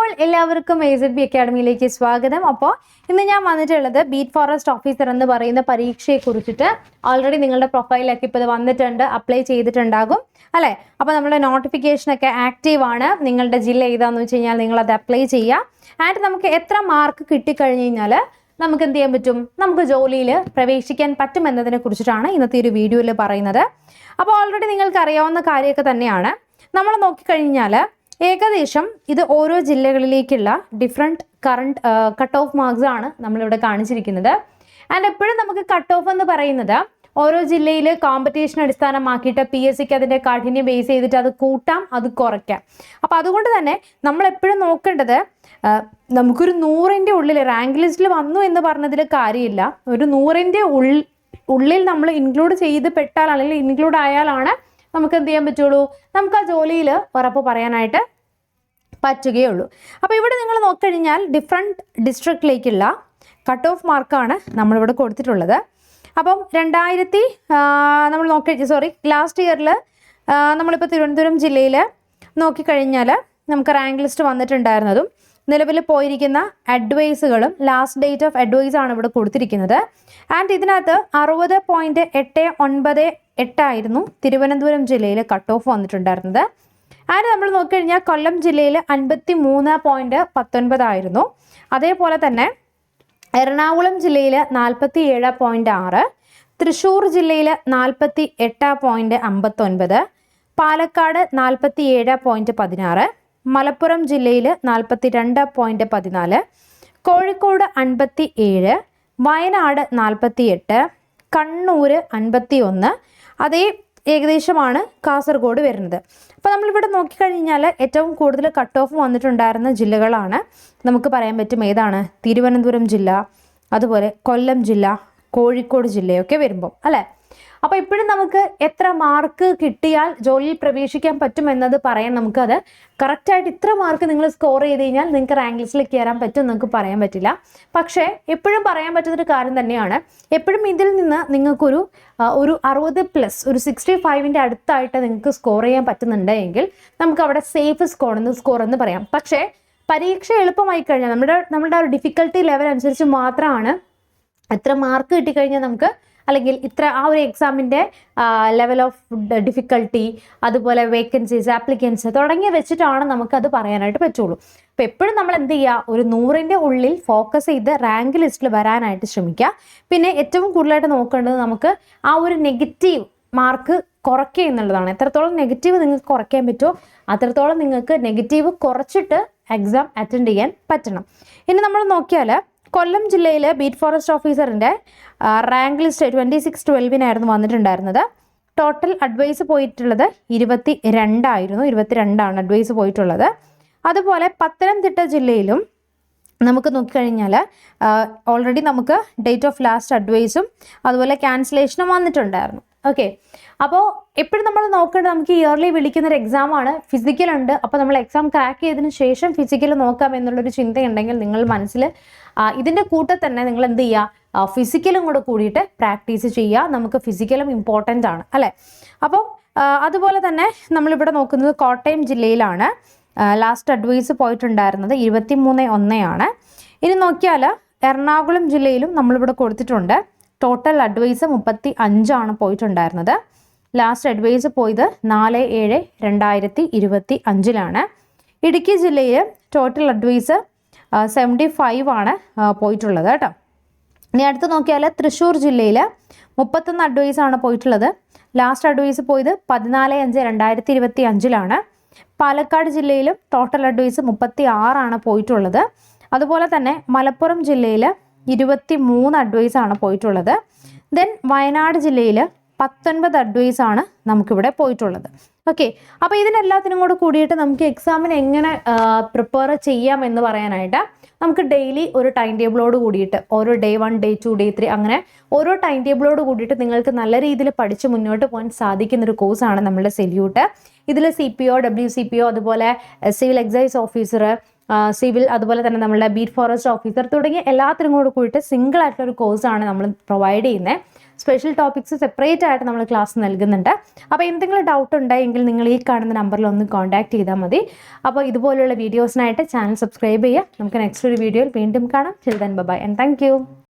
അപ്പോൾ എല്ലാവർക്കും AZB അക്കാഡമിയിലേക്ക് സ്വാഗതം. അപ്പോൾ ഇന്ന് ഞാൻ വന്നിട്ടുള്ളത് ബീറ്റ് ഫോറസ്റ്റ് ഓഫീസർ എന്ന് പറയുന്ന പരീക്ഷയെ കുറിച്ചിട്ട് ഓൾറെഡി നിങ്ങളുടെ പ്രൊഫൈലൊക്കെ ഇപ്പോൾ ഇത് വന്നിട്ടുണ്ട്, അപ്ലൈ ചെയ്തിട്ടുണ്ടാകും അല്ലേ. അപ്പോൾ നമ്മുടെ നോട്ടിഫിക്കേഷനൊക്കെ ആക്റ്റീവ് ആണ്. നിങ്ങളുടെ ജില്ല ഏതാണെന്ന് വെച്ച് കഴിഞ്ഞാൽ നിങ്ങളത് അപ്ലൈ ചെയ്യുക. ആൻഡ് നമുക്ക് എത്ര മാർക്ക് കിട്ടിക്കഴിഞ്ഞ് കഴിഞ്ഞാൽ നമുക്ക് എന്ത് ചെയ്യാൻ പറ്റും, നമുക്ക് ജോലിയിൽ പ്രവേശിക്കാൻ പറ്റും എന്നതിനെ കുറിച്ചിട്ടാണ് ഇന്നത്തെ ഒരു വീഡിയോയിൽ പറയുന്നത്. അപ്പോൾ ഓൾറെഡി നിങ്ങൾക്ക് അറിയാവുന്ന കാര്യമൊക്കെ തന്നെയാണ്. നമ്മൾ നോക്കിക്കഴിഞ്ഞാൽ ഏകദേശം ഇത് ഓരോ ജില്ലകളിലേക്കുള്ള ഡിഫറെൻറ്റ് കട്ട് ഓഫ് മാർക്സ് ആണ് നമ്മളിവിടെ കാണിച്ചിരിക്കുന്നത്. ആൻഡ് എപ്പോഴും നമുക്ക് കട്ട് ഓഫ് എന്ന് പറയുന്നത് ഓരോ ജില്ലയിൽ കോമ്പറ്റീഷൻ അടിസ്ഥാനമാക്കിയിട്ട് PSCക്ക് അതിൻ്റെ കാഠിന്യം ബേസ് ചെയ്തിട്ട് അത് കൂട്ടാം, അത് കുറയ്ക്കാം. അപ്പോൾ അതുകൊണ്ട് തന്നെ നമ്മളെപ്പോഴും നോക്കേണ്ടത് നമുക്കൊരു 100ൻ്റെ ഉള്ളിൽ റാങ്ക് ലിസ്റ്റിൽ വന്നു എന്ന് പറഞ്ഞതിൽ കാര്യമില്ല. ഒരു 100ൻ്റെ ഉള്ളിൽ നമ്മൾ ഇൻക്ലൂഡ് ചെയ്ത് പെട്ടാൽ അല്ലെങ്കിൽ ഇൻക്ലൂഡ് ആയാലാണ് നമുക്ക് എന്ത് ചെയ്യാൻ പറ്റുള്ളൂ, നമുക്ക് ആ ജോലിയിൽ ഉറപ്പ് പറയാനായിട്ട് പറ്റുകയുള്ളൂ. അപ്പോൾ ഇവിടെ നിങ്ങൾ നോക്കിക്കഴിഞ്ഞാൽ ഡിഫറെൻറ്റ് ഡിസ്ട്രിക്റ്റിലേക്കുള്ള കട്ട് ഓഫ് മാർക്കാണ് നമ്മളിവിടെ കൊടുത്തിട്ടുള്ളത്. അപ്പം നമ്മൾ ലാസ്റ്റ് ഇയറിൽ നമ്മളിപ്പോൾ തിരുവനന്തപുരം ജില്ലയിൽ നോക്കിക്കഴിഞ്ഞാൽ നമുക്ക് റാങ്ക് ലിസ്റ്റ് വന്നിട്ടുണ്ടായിരുന്നതും നിലവിൽ പോയിരിക്കുന്ന അഡ്വൈസുകളും ലാസ്റ്റ് ഡേറ്റ് ഓഫ് അഡ്വൈസ് ആണ് ഇവിടെ കൊടുത്തിരിക്കുന്നത്. ആൻഡ് ഇതിനകത്ത് 60.898 ആയിരുന്നു തിരുവനന്തപുരം ജില്ലയിൽ കട്ട് ഓഫ് വന്നിട്ടുണ്ടായിരുന്നത്. ആൻഡ് നമ്മൾ നോക്കിക്കഴിഞ്ഞാൽ കൊല്ലം ജില്ലയിൽ 53.19 ആയിരുന്നു. അതേപോലെ തന്നെ എറണാകുളം ജില്ലയിൽ 47.6, തൃശ്ശൂർ ജില്ലയിൽ 48.59, പാലക്കാട് 47.16, മലപ്പുറം ജില്ലയിൽ 42.14, കോഴിക്കോട് 57, വയനാട് 48, കണ്ണൂർ 51, അതേ ഏകദേശമാണ് കാസർഗോഡ് വരുന്നത്. അപ്പോൾ നമ്മളിവിടെ നോക്കിക്കഴിഞ്ഞാൽ ഏറ്റവും കൂടുതൽ കട്ട് ഓഫ് വന്നിട്ടുണ്ടായിരുന്ന ജില്ലകളാണ് നമുക്ക് പറയാൻ പറ്റും. ഏതാണ്? തിരുവനന്തപുരം ജില്ല, അതുപോലെ കൊല്ലം ജില്ല, കോഴിക്കോട് ജില്ലയൊക്കെ വരുമ്പോൾ അല്ലേ. അപ്പോൾ ഇപ്പോഴും നമുക്ക് എത്ര മാർക്ക് കിട്ടിയാൽ ജോലിയിൽ പ്രവേശിക്കാൻ പറ്റും എന്നത് പറയാൻ നമുക്കത് കറക്റ്റായിട്ട് ഇത്ര മാർക്ക് നിങ്ങൾ സ്കോർ ചെയ്ത് കഴിഞ്ഞാൽ നിങ്ങൾക്ക് റാങ്ക് ലിസ്റ്റിൽ കയറാൻ പറ്റും നമുക്ക് പറയാൻ പറ്റില്ല. പക്ഷേ എപ്പോഴും പറയാൻ പറ്റുന്നൊരു കാര്യം തന്നെയാണ്, എപ്പോഴും ഇതിൽ നിന്ന് നിങ്ങൾക്കൊരു 60+, ഒരു 65ൻ്റെ അടുത്തായിട്ട് നിങ്ങൾക്ക് സ്കോർ ചെയ്യാൻ പറ്റുന്നുണ്ടെങ്കിൽ നമുക്ക് അവിടെ സേഫ് സ്കോർ എന്ന് പറയാം. പക്ഷേ പരീക്ഷ എളുപ്പമായി കഴിഞ്ഞാൽ നമ്മുടെ ഒരു ഡിഫിക്കൽട്ടി ലെവൽ അനുസരിച്ച് മാത്രമാണ് എത്ര മാർക്ക് കിട്ടിക്കഴിഞ്ഞാൽ നമുക്ക്, അല്ലെങ്കിൽ ഇത്ര ആ ഒരു എക്സാമിൻ്റെ ലെവൽ ഓഫ് ഡിഫിക്കൽട്ടി, അതുപോലെ വേക്കൻസീസ്, ആപ്ലിക്കൻസ് തുടങ്ങിയ വെച്ചിട്ടാണ് നമുക്കത് പറയാനായിട്ട് പറ്റുള്ളൂ. അപ്പോൾ എപ്പോഴും നമ്മൾ എന്ത് ചെയ്യുക, ഒരു 100ൻ്റെ ഉള്ളിൽ ഫോക്കസ് ചെയ്ത് റാങ്ക് ലിസ്റ്റിൽ വരാനായിട്ട് ശ്രമിക്കുക. പിന്നെ ഏറ്റവും കൂടുതലായിട്ട് നോക്കേണ്ടത് നമുക്ക് ആ ഒരു നെഗറ്റീവ് മാർക്ക് കുറയ്ക്കുക എന്നുള്ളതാണ്. എത്രത്തോളം നെഗറ്റീവ് നിങ്ങൾക്ക് കുറയ്ക്കാൻ പറ്റുമോ അത്രത്തോളം നിങ്ങൾക്ക് നെഗറ്റീവ് കുറച്ചിട്ട് എക്സാം അറ്റൻഡ് ചെയ്യാൻ പറ്റണം. ഇനി നമ്മൾ നോക്കിയാൽ കൊല്ലം ജില്ലയിൽ ബീറ്റ് ഫോറസ്റ്റ് ഓഫീസറിൻ്റെ റാങ്ക് ലിസ്റ്റ് 26/12 വന്നിട്ടുണ്ടായിരുന്നത്. ടോട്ടൽ അഡ്വൈസ് പോയിട്ടുള്ളത് 22 അഡ്വൈസ് പോയിട്ടുള്ളത്. അതുപോലെ പത്തനംതിട്ട ജില്ലയിലും നമുക്ക് നോക്കിക്കഴിഞ്ഞാൽ ഓൾറെഡി നമുക്ക് ഡേറ്റ് ഓഫ് ലാസ്റ്റ് അഡ്വൈസും അതുപോലെ ക്യാൻസലേഷനും വന്നിട്ടുണ്ടായിരുന്നു. ഓക്കെ, അപ്പോൾ എപ്പോഴും നമ്മൾ നോക്കേണ്ടത് നമുക്ക് ഇയർലി വിളിക്കുന്നൊരു എക്സാമാണ്, ഫിസിക്കലുണ്ട്. അപ്പോൾ നമ്മൾ എക്സാം ക്രാക്ക് ചെയ്തതിന് ശേഷം ഫിസിക്കൽ നോക്കാം എന്നുള്ളൊരു ചിന്തയുണ്ടെങ്കിൽ നിങ്ങൾ മനസ്സിൽ ഇതിൻ്റെ കൂട്ടത്തിൽ തന്നെ നിങ്ങൾ എന്ത് ചെയ്യുക, ഫിസിക്കലും കൂടെ കൂടിയിട്ട് പ്രാക്ടീസ് ചെയ്യുക. നമുക്ക് ഫിസിക്കലും ഇമ്പോർട്ടൻ്റ് ആണ് അല്ലേ. അപ്പം അതുപോലെ തന്നെ നമ്മളിവിടെ നോക്കുന്നത് കോട്ടയം ജില്ലയിലാണ് ലാസ്റ്റ് അഡ്വൈസ് പോയിട്ടുണ്ടായിരുന്നത് 23/1 ഇനി നോക്കിയാൽ എറണാകുളം ജില്ലയിലും നമ്മളിവിടെ കൊടുത്തിട്ടുണ്ട്. ടോട്ടൽ അഡ്വൈസ് 35 പോയിട്ടുണ്ടായിരുന്നത്. ലാസ്റ്റ് അഡ്വൈസ് പോയത് 4/7/2025 ഇടുക്കി ജില്ലയിൽ ടോട്ടൽ അഡ്വൈസ് 75 പോയിട്ടുള്ളത് കേട്ടോ. ഇനി അടുത്ത് നോക്കിയാൽ തൃശ്ശൂർ ജില്ലയിൽ 31 അഡ്വൈസ് പോയിട്ടുള്ളത്. ലാസ്റ്റ് അഡ്വൈസ് പോയത് 14/5/2025 പാലക്കാട് ജില്ലയിലും ടോട്ടൽ അഡ്വൈസ് 36 പോയിട്ടുള്ളത്. അതുപോലെ തന്നെ മലപ്പുറം ജില്ലയിൽ 23 അഡ്വൈസ് പോയിട്ടുള്ളത്. ദെൻ വയനാട് ജില്ലയിൽ 19 അഡ്വൈസ് നമുക്കിവിടെ പോയിട്ടുള്ളത്. ഓക്കെ, അപ്പോൾ ഇതിനെല്ലാത്തിനും കൂടെ കൂടിയിട്ട് നമുക്ക് എക്സാമിന് എങ്ങനെ പ്രിപ്പയർ ചെയ്യാം എന്ന് പറയാനായിട്ട് നമുക്ക് ഡെയിലി ഒരു ടൈം ടേബിളോട് കൂടിയിട്ട് ഓരോ ഡേ 1, ഡേ 2, ഡേ 3 അങ്ങനെ ഓരോ ടൈം ടേബിളോട് കൂടിയിട്ട് നിങ്ങൾക്ക് നല്ല രീതിയിൽ പഠിച്ച് മുന്നോട്ട് പോകാൻ സാധിക്കുന്നൊരു കോഴ്സാണ് നമ്മുടെ സെല്യൂട്ട്. ഇതിൽ CPO, WCPO, അതുപോലെ സിവിൽ എക്സൈസ് ഓഫീസർ, സിവിൽ, അതുപോലെ തന്നെ നമ്മളുടെ ബീറ്റ് ഫോറസ്റ്റ് ഓഫീസർ തുടങ്ങിയ എല്ലാത്തിനും കൂടെ കൂടിയിട്ട് സിംഗിൾ ആയിട്ടുള്ള ഒരു കോഴ്സാണ് നമ്മൾ പ്രൊവൈഡ് ചെയ്യുന്നത്. സ്പെഷ്യൽ ടോപ്പിക്സ് സെപ്പറേറ്റ് ആയിട്ട് നമ്മൾ ക്ലാസ് നൽകുന്നുണ്ട്. അപ്പോൾ എന്തെങ്കിലും ഡൗട്ട് ഉണ്ടെങ്കിൽ നിങ്ങൾ ഈ കാണുന്ന നമ്പറിൽ ഒന്ന് കോൺടാക്ട് ചെയ്താൽ മതി. അപ്പോൾ ഇതുപോലുള്ള വീഡിയോസിനായിട്ട് ചാനൽ സബ്സ്ക്രൈബ് ചെയ്യുക. നമുക്ക് നെക്സ്റ്റ് ഒരു വീഡിയോയിൽ വീണ്ടും കാണാം. Chill then bye and thank U.